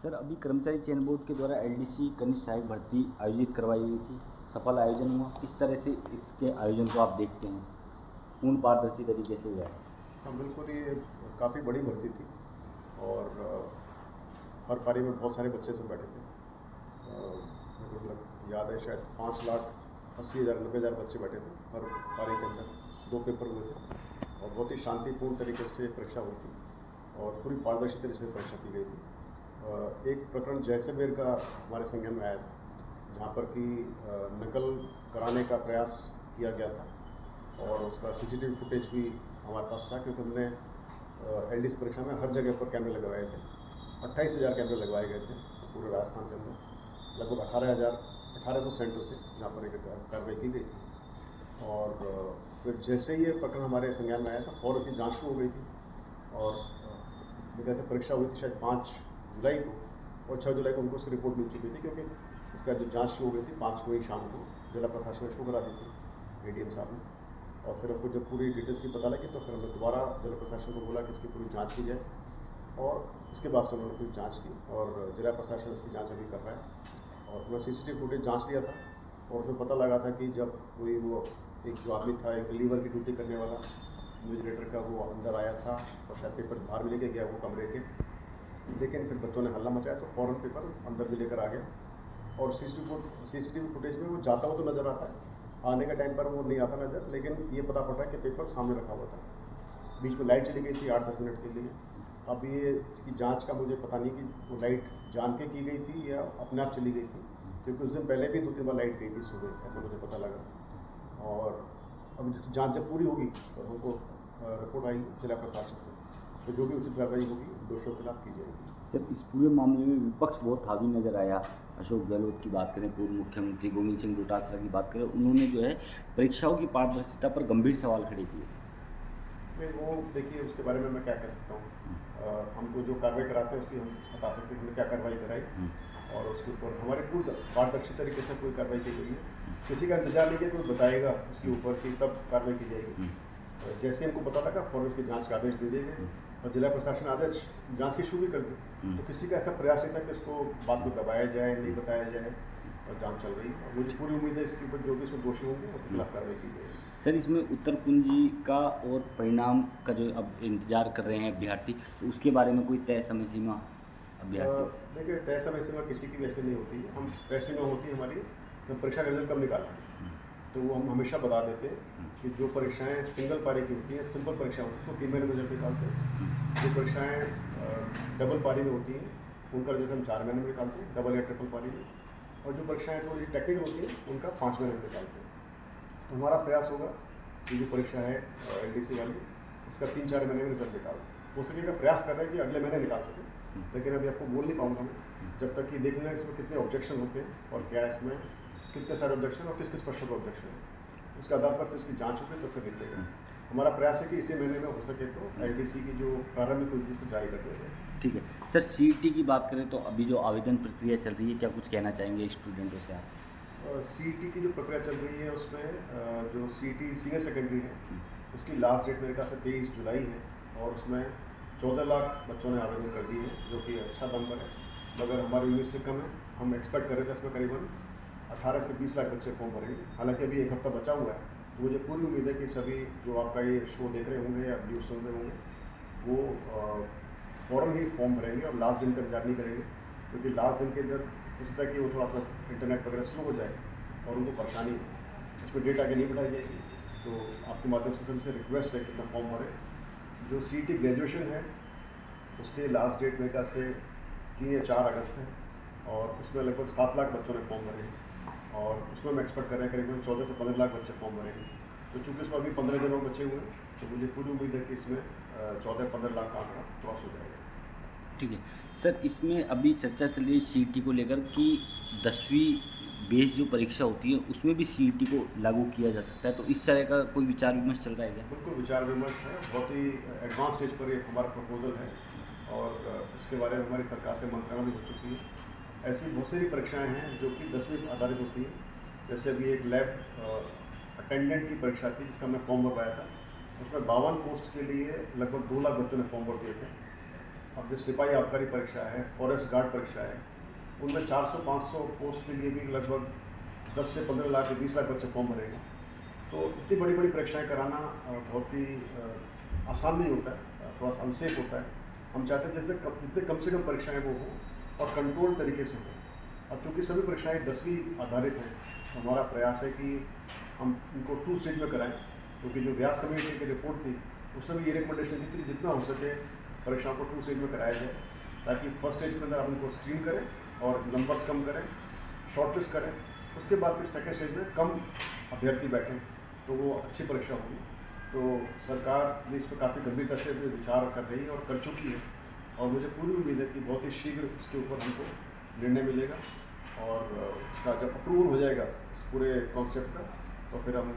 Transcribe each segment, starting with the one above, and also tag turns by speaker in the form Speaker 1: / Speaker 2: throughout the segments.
Speaker 1: Sir, अभी कर्मचारी चयन बोर्ड के द्वारा एलडीसी कनिष्ठ सहायक भर्ती आयोजित करवाई गई थी। सफल आयोजन हुआ। किस तरह से इसके आयोजन को आप देखते हैं? पूर्ण पारदर्शी तरीके से हुआ है।
Speaker 2: हाँ बिल्कुल, ये काफ़ी बड़ी भर्ती थी और हर पारी में बहुत सारे बच्चे से बैठे थे। मतलब याद है शायद 5,80,000 90,000 बच्चे बैठे थे हर पारी के अंदर। 2 पेपर हुए थे और बहुत ही शांतिपूर्ण तरीके से परीक्षा हुई थी और पूरी पारदर्शी तरीके से परीक्षा की गई थी। एक प्रकरण जैसलमेर का हमारे संज्ञान में आया था, जहाँ पर कि नकल कराने का प्रयास किया गया था और उसका सीसीटीवी फुटेज भी हमारे पास था, क्योंकि हमने एलडीसी परीक्षा में हर जगह पर कैमरे लगवाए थे। 28,000 कैमरे लगवाए गए थे पूरे राजस्थान के अंदर। लगभग 18,000 सेंटर थे जहाँ पर एक कार्रवाई की गई थी। और फिर जैसे ही ये प्रकरण हमारे संज्ञान में आया था, और उसकी जाँच शुरू हो गई थी और मेरे से परीक्षा हुई थी शायद 5 जुलाई को, और 6 जुलाई को उनको उसकी रिपोर्ट मिल चुकी थी, क्योंकि इसका जो जाँच शुरू हो गई थी 5 को ही शाम को जिला प्रशासन ने शुरू करा दी थी एडीएम साहब ने। और फिर हमको जब पूरी डिटेल्स की पता लगी तो फिर हमने दोबारा जिला प्रशासन को बोला कि इसकी पूरी जांच की जाए, और इसके बाद से उन्होंने फिर जांच की और जिला प्रशासन इसकी जांच अभी कर रहा है। और उन्होंने सीसीटीवी फुटेज जांच लिया था और उसमें पता लगा था कि जब कोई वो एक जो आदमी था, एक डिलीवर की ड्यूटी करने वाला न्यूज़ का, वो अंदर आया था और शायद पेपर बाहर भी लेके गया वो कमरे के, लेकिन फिर बच्चों ने हल्ला मचाया तो फ़ौरन पेपर अंदर भी लेकर आ गया। और सीसीटीवी फुटेज में वो जाता हुआ तो नज़र आता है, आने के टाइम पर वो नहीं आता नज़र, लेकिन ये पता पड़ रहा है कि पेपर सामने रखा हुआ था। बीच में लाइट चली गई थी 8-10 मिनट के लिए। अब ये इसकी जांच का मुझे पता नहीं कि वो लाइट जान के की गई थी या अपने आप चली गई थी, क्योंकि उस दिन पहले भी 2-3 बार लाइट गई थी सुबह, ऐसा मुझे पता लगा। और अब जांच जब पूरी होगी तो हमको रिपोर्ट आएगी जिला प्रशासन से, तो जो भी उचित कार्रवाई होगी दोषियों के खिलाफ की जाएगी।
Speaker 1: सर, इस पूरे मामले में विपक्ष बहुत हावी नजर आया। अशोक गहलोत की बात करें, पूर्व मुख्यमंत्री गोविंद सिंह डोटासरा की बात करें, उन्होंने जो है परीक्षाओं की पारदर्शिता पर गंभीर सवाल खड़े किए थे।
Speaker 2: नहीं, वो देखिए उसके बारे में मैं क्या कह सकता हूँ। हम तो जो कार्रवाई कराते हैं उसकी हम बता सकते हैं कि हमने क्या कार्रवाई कराई और उसके ऊपर हमारे पूरी पारदर्शी तरीके से कोई कार्रवाई की गई है। किसी का इंतजार नहीं किया, कोई बताएगा इसके ऊपर कि तब कार्रवाई की जाएगी। जैसे हमको पता लगा फौरन उसकी जांच के आदेश दे दिए गए और जिला प्रशासन आदेश जांच की शुरू भी कर दी। तो किसी का ऐसा प्रयास नहीं था कि इसको बात को दबाया जाए, नहीं बताया जाए, और जांच चल रही है। और मुझे पूरी उम्मीद है इसके ऊपर जो भी इसमें दोषी होंगे उनके खिलाफ कार्रवाई की जाएगी।
Speaker 1: सर, इसमें उत्तर कुंजी का और परिणाम का जो अब इंतजार कर रहे हैं अभ्यर्थी, तो उसके बारे में कोई तय समय सीमा अभ्यर्थी?
Speaker 2: देखिए, तय समय सीमा किसी की वैसे नहीं होती है। हम तय सीमा होती है हमारी जब परीक्षा का रिजल्ट कब निकालना है, तो वो हम हमेशा बता देते हैं कि जो परीक्षाएं सिंगल पारी की होती हैं, सिंपल परीक्षा होती है, उसको 3 महीने में रिजल्ट निकालते हैं। जो परीक्षाएं डबल पारी में होती हैं उनका रिजल्ट हम 4 महीने में निकालते हैं, डबल या ट्रिपल पारी में। और जो परीक्षाएं थोड़ी टेक्निकल होती हैं उनका 5 महीने में निकालते हैं। तो हमारा प्रयास होगा कि जो परीक्षा है एलडीसी वाली, इसका 3-4 महीने में रिजल्ट निकाल हो सकेगा। प्रयास कर रहे हैं कि अगले महीने निकाल सकें, लेकिन अभी आपको बोल नहीं पाऊंगा मैं जब तक कि देख लें इसमें कितने ऑब्जेक्शन होते हैं और क्या इसमें कितने सारे ऑब्जेक्शन और किस किस प्रश्न का ऑब्जेक्शन है। उसके आधार पर फिर इसकी जांच होगी तो फिर निकलेगा। हमारा प्रयास है कि इसी महीने में हो सके तो एलडीसी की जो प्रारंभिक हुई थी उसको जारी कर दिया जाए।
Speaker 1: ठीक है सर, सीईटी की बात करें तो अभी जो आवेदन प्रक्रिया चल रही है, क्या कुछ कहना चाहेंगे स्टूडेंटों से आप?
Speaker 2: सीईटी की जो प्रक्रिया चल रही है उसमें जो सीईटी सीनियर सेकेंडरी है उसकी लास्ट डेट मेरे ख्याल से 23 जुलाई है और उसमें 14 लाख बच्चों ने आवेदन कर दिए हैं, जो कि अच्छा नंबर है, मगर हमारी उम्मीद से कम है। हम एक्सपेक्ट कर रहे थे इसमें करीबन 18 से 20 लाख बच्चे फॉर्म भरेंगे। हालांकि अभी एक हफ्ता बचा हुआ है, तो मुझे पूरी उम्मीद है कि सभी जो आपका ये शो देख रहे होंगे या न्यूज़ सुन रहे होंगे वो फ़ौरन ही फॉर्म भरेंगे और लास्ट दिन का इंतजार नहीं करेंगे, क्योंकि लास्ट दिन के अंदर हो सकता है कि वो थोड़ा सा इंटरनेट वगैरह स्लो हो जाए और उनको परेशानी हो, इस पर डेट आगे नहीं बढ़ाई जाएगी। तो आपके माध्यम से सभी से रिक्वेस्ट है कि अपना फॉर्म भरें। जो सीईटी ग्रेजुएशन है उसके लास्ट डेट मेरे ख्याल से 3 या 4 अगस्त है और उसमें लगभग 7 लाख बच्चों ने फॉर्म भरे और उसमें हम एक्सपेक्ट कर रहे हैं करीबन 14 से 15 लाख बच्चे फॉर्म भरेंगे। तो चूँकि उसमें अभी 15 दिनों बचे हुए हैं, तो मुझे पूरी उम्मीद है कि इसमें 14-15 लाख का आंकड़ा क्रॉस हो जाएगा।
Speaker 1: ठीक है सर, इसमें अभी चर्चा चल रही है सीईटी को लेकर कि 10वीं बेस जो परीक्षा होती है उसमें भी सीईटी को लागू किया जा सकता है, तो इस तरह का कोई विचार विमर्श चल रहा है क्या?
Speaker 2: बिल्कुल विचार विमर्श है, बहुत ही एडवांस स्टेज पर ये हमारा प्रपोजल है और इसके बारे में हमारी सरकार से मंत्रणा भी हो चुकी है। ऐसी बहुत सारी परीक्षाएं हैं जो कि 10वीं आधारित होती हैं। जैसे अभी एक लैब अटेंडेंट की परीक्षा थी जिसका मैं फॉर्म भरवाया था, उसमें 52 पोस्ट के लिए लगभग 2 लाख बच्चों ने फॉर्म भर दिए थे अब जो सिपाही आबकारी परीक्षा है, फॉरेस्ट गार्ड परीक्षा है, उनमें 400-500 पोस्ट के लिए भी लगभग 10 से 15 लाख या 20 लाख बच्चे फॉर्म भरेंगे। तो इतनी बड़ी बड़ी परीक्षाएं कराना बहुत ही आसान नहीं होता है, थोड़ा सा अनसेफ होता है। हम चाहते हैं जैसे जितने कम से कम परीक्षाएं वो हों और कंट्रोल तरीके से हों। अब चूँकि सभी परीक्षाएं 10वीं आधारित हैं, तो हमारा प्रयास है कि हम इनको 2 स्टेज में कराएं, क्योंकि जो व्यास कमेटी की रिपोर्ट थी उसमें भी ये रिकमेंडेशन थी जितना हो सके परीक्षाओं को 2 स्टेज में कराया जाए, ताकि फर्स्ट स्टेज के अंदर आप उनको स्क्रीन करें और नंबर्स कम करें, शॉर्टलिस्ट करें। उसके बाद फिर सेकेंड स्टेज में कम अभ्यर्थी बैठें तो वो अच्छी परीक्षा होगी। तो सरकार ने इस पर काफ़ी गंभीरता से विचार कर रही है और कर चुकी है, और मुझे पूरी उम्मीद है कि बहुत ही शीघ्र इसके ऊपर हमको निर्णय मिलेगा। और इसका जब अप्रूवल हो जाएगा इस पूरे कॉन्सेप्ट का, तो फिर हम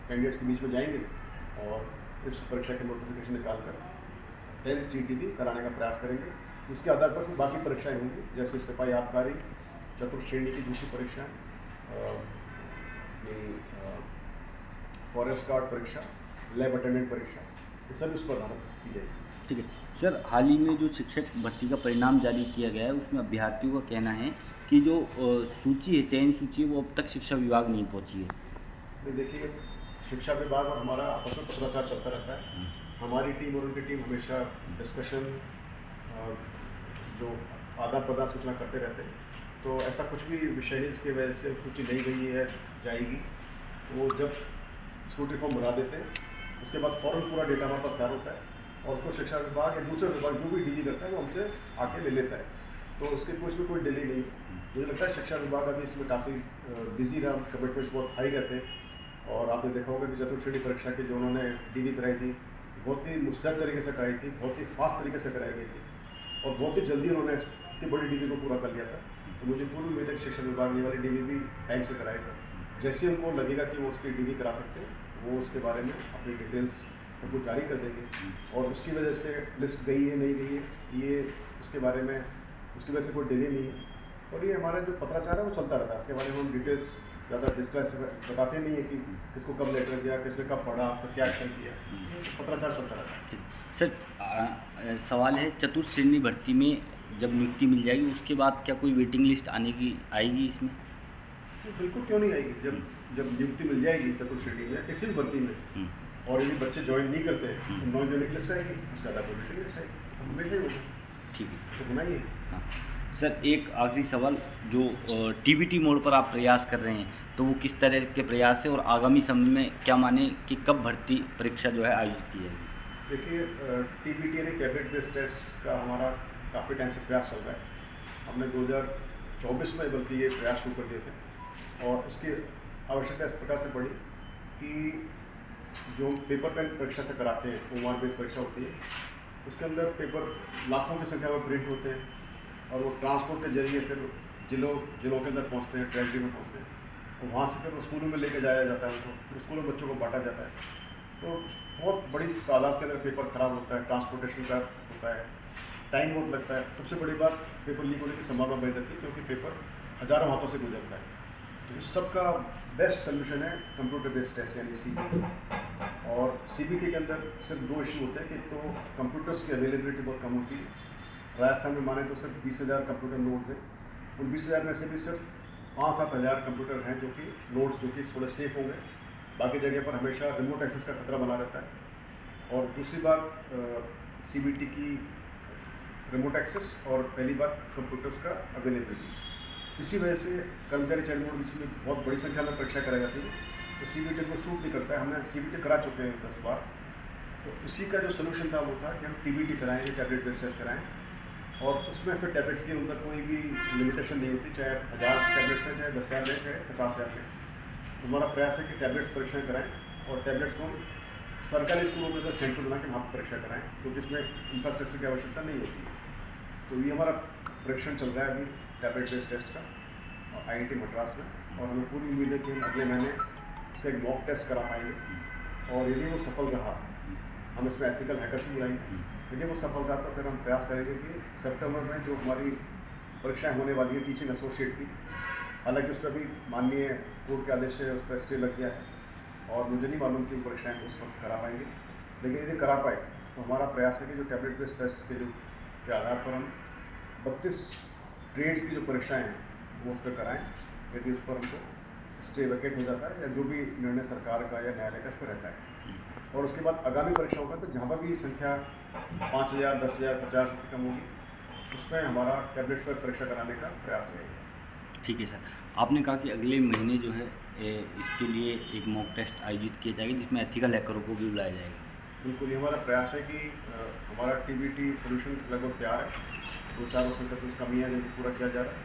Speaker 2: कैंडिडेट्स के बीच में जाएंगे और इस परीक्षा की नोटिफिकेशन निकाल कर 10th CET कराने का प्रयास करेंगे। इसके आधार पर फिर बाकी परीक्षाएं होंगी, जैसे सिपाही आबकारी, चतुर्थ श्रेणी की दूसरी परीक्षाएं, फॉरेस्ट गार्ड परीक्षा, लैब अटेंडेंट परीक्षा, ये सब उस पर आधारित की जाएगी।
Speaker 1: ठीक है सर, हाल ही में जो शिक्षक भर्ती का परिणाम जारी किया गया है उसमें अभ्यर्थियों का कहना है कि जो सूची है, चयन सूची है, वो अब तक शिक्षा विभाग नहीं पहुंची है।
Speaker 2: तो देखिए, शिक्षा विभाग और हमारा आपस में पत्राचार चलता रहता है। हमारी टीम और उनकी टीम हमेशा डिस्कशन, जो आदान प्रदान सूचना करते रहते हैं। तो ऐसा कुछ भी विषय नहीं जिसकी वजह से सूची नहीं गई है जाएगी। वो जब स्कूटरी फॉर्म भरा देते हैं उसके बाद फ़ौरन पूरा डेटा हमारे पास तैयार होता है, और उसको शिक्षा विभाग या दूसरे विभाग जो भी डीली करता है वो हमसे आके ले लेता है। तो इसके इसमें कोई डिले नहीं है। मुझे लगता है शिक्षा विभाग अभी इसमें काफ़ी बिजी रहा, कमिटमेंट्स बहुत हाई रहते हैं। और आपने देखा होगा कि चतुर्थ श्रेणी परीक्षा की जो उन्होंने डीली कराई थी, बहुत ही मुस्तैद तरीके से कराई थी, बहुत ही फास्ट तरीके से कराई गई थी, और बहुत ही जल्दी उन्होंने इतनी बड़ी डीली को पूरा कर लिया था। तो मुझे पूरी उम्मीद है कि शिक्षा विभाग ये वाली डीली भी टाइम से कराएगा। जैसे उनको लगेगा कि वो उसकी डीली करा सकते हैं, वो उसके बारे में अपनी डिटेल्स सब कुछ जारी कर देंगे, और उसकी वजह से लिस्ट गई है नहीं गई है ये उसके बारे में, उसकी वजह से कोई डिले नहीं है। और ये हमारा जो पत्राचार है वो चलता रहता है, इसके बारे में हम डिटेल्स ज़्यादा डिस्कस बताते नहीं है कि किसको कब लेटर दिया, किसने कब पढ़ा, उसका क्या एक्शन किया, पत्राचार चलता रहता है।
Speaker 1: सर, सवाल है, चतुर्थ श्रेणी भर्ती में जब नियुक्ति मिल जाएगी उसके बाद क्या कोई वेटिंग लिस्ट आएगी इसमें?
Speaker 2: तो बिल्कुल क्यों नहीं आएगी। जब नियुक्ति मिल जाएगी चतुर्थ श्रेणी में किसी भी भर्ती में, और यदि बच्चे ज्वाइन नहीं करते हैं तो नॉन ज्वाइनिंग लिस्ट आएगी, उसके आधार पर वेटिंग लिस्ट आएगी, हमेशा ही होगा।
Speaker 1: ठीक है सर।
Speaker 2: तो होना ही है।
Speaker 1: हाँ सर, एक आखिरी सवाल, जो टीबीटी मोड पर आप प्रयास कर रहे हैं तो वो किस तरह के प्रयास है, और आगामी समय में क्या माने कि कब भर्ती परीक्षा जो है आयोजित की जाएगी?
Speaker 2: देखिए, टीबीटी यानी टैबलेट बेस्ड टेस्ट का हमारा काफ़ी टाइम से प्रयास चल रहा है। हमने 2024 में बल्कि ये प्रयास शुरू कर दिए थे, और इसकी आवश्यकता इस प्रकार से पड़ी कि जो पेपर पेन परीक्षा से कराते हैं, ओमार बेस्ड परीक्षा होती है, उसके अंदर पेपर लाखों की संख्या में प्रिंट होते हैं, और वो ट्रांसपोर्ट के जरिए फिर जिलों के अंदर पहुंचते हैं, ट्रेजरी में पहुंचते हैं, और वहाँ से फिर वो स्कूलों में लेके जाया जाता है उनको, फिर स्कूलों में बच्चों को बांटा जाता है। तो बहुत बड़ी तादाद के अंदर पेपर ख़राब होता है, ट्रांसपोर्टेशन का होता है, टाइम बहुत लगता है। सबसे बड़ी बात, पेपर लीक होने की संभावना बढ़ जाती है, क्योंकि पेपर हज़ारों हाथों से गुजरता है। तो इस सब का बेस्ट सोल्यूशन है कंप्यूटर बेस्ड टेस्ट यानी CBT। और CBT के अंदर सिर्फ 2 इशू होते हैं कि तो कंप्यूटर्स की अवेलेबिलिटी बहुत कम होती है। राजस्थान में माने तो सिर्फ 20,000 कंप्यूटर नोड्स हैं, उन 20,000 में से भी सिर्फ 5-7 हज़ार कंप्यूटर हैं जो कि नोड्स जो कि थोड़े सेफ होंगे, बाकी जगह पर हमेशा रिमोट एक्सेस का खतरा बना रहता है। और दूसरी बात, CBT की रिमोट एक्सेस, और पहली बात कंप्यूटर्स का अवेलेबिलिटी। इसी वजह से कर्मचारी चयन बोर्ड जिसमें बहुत बड़ी संख्या में परीक्षा कराई जाती है, तो CBT को सूट नहीं करता है। हमने CBT करा चुके हैं 10 बार। तो इसी का जो सोल्यूशन था वो था कि हम TBT कराएंगे, टैबलेट बेस्ड टेस्ट कराएं, और उसमें फिर टैबलेट्स के अंदर कोई भी लिमिटेशन नहीं होती, चाहे 1000 टैबलेट्स में, चाहे 10,000 में, चाहे 50,000 में। तो हमारा प्रयास है कि टैबलेट्स परीक्षा कराएं, और टैबलेट्स को सरकारी स्कूलों में सेंटर बना के वहाँ पर परीक्षा कराएं, क्योंकि इसमें इंफ्रास्ट्रक्चर की आवश्यकता नहीं होती। तो ये हमारा परीक्षण चल रहा है अभी टैबलेट बेस्ड टेस्ट का IIT मद्रास में, और हमें पूरी उम्मीद है कि हम अगले महीने से एक मॉक टेस्ट करा पाएंगे, और यदि वो सफल रहा, हम इसमें एथिकल हैकर्स भी बुलाएंगे। यदि वो सफल रहा तो फिर हम प्रयास करेंगे कि सितंबर में जो हमारी परीक्षाएं होने वाली है टीचिंग एसोसिएट की, हालांकि उस पर भी माननीय कोर्ट के आदेश से उस पर स्टे लग गया है, और मुझे नहीं मालूम कि वो परीक्षाएँ उस वक्त करा पाएंगे, लेकिन यदि करा पाए तो हमारा प्रयास है कि जो टैबलेट बेस्ड टेस्ट के जो के आधार पर हम 32 ट्रेड्स की जो परीक्षाएं हैं वो उस पर कराएं। यदि उस पर हमको स्टे वैकेट हो जाता है या जो भी निर्णय सरकार का या न्यायालय का इस पर रहता है, और उसके बाद आगामी परीक्षाओं का तो जहाँ पर भी संख्या 5,000, 10,000, 50 से कम होगी उसमें हमारा टैबलेट पर परीक्षा कराने का प्रयास रहेगा।
Speaker 1: ठीक है सर, आपने कहा कि अगले महीने जो है इसके लिए एक मॉक टेस्ट आयोजित किया जाएगा जिसमें एथिकल हैकरों को भी बुलाया जाएगा।
Speaker 2: बिल्कुल, ये हमारा प्रयास है कि हमारा TBT सोल्यूशन लगभग तैयार है, 2-4 वर्षों तक कुछ कमी है जो कि पूरा किया जा रहा है,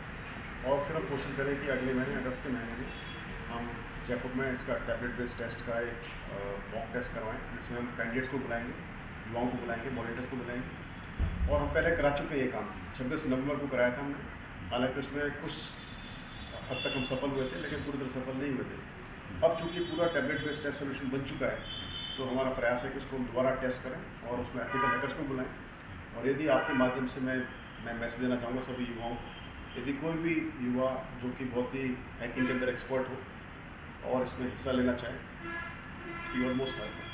Speaker 2: और फिर हम कोशिश करें कि अगले महीने अगस्त के महीने में हम जयपुर में इसका टैबलेट बेस्ड टेस्ट का एक मॉक टेस्ट करवाएं, जिसमें हम कैंडिडेट्स को बुलाएंगे, युवाओं को बुलाएंगे, वॉलंटियर्स को बुलाएंगे, और हम पहले करा चुके हैं ये काम। 26 नवंबर को कराया था हमने, हालांकि उसमें कुछ हद तक हम सफल हुए थे लेकिन पूरी तरह सफल नहीं हुए थे। अब चूंकि पूरा टैबलेट बेस्ड टेस्ट सोल्यूशन बन चुका है तो हमारा प्रयास है कि उसको हम दोबारा टेस्ट करें और उसमें एथिकल हैकर्स को बुलाएं। और यदि आपके माध्यम से मैं मैसेज देना चाहूँगा सभी युवाओं को, यदि कोई भी युवा जो कि बहुत ही हैकिंग के अंदर एक्सपर्ट हो और इसमें हिस्सा लेना चाहे, यू आर मोस्ट वेलकम।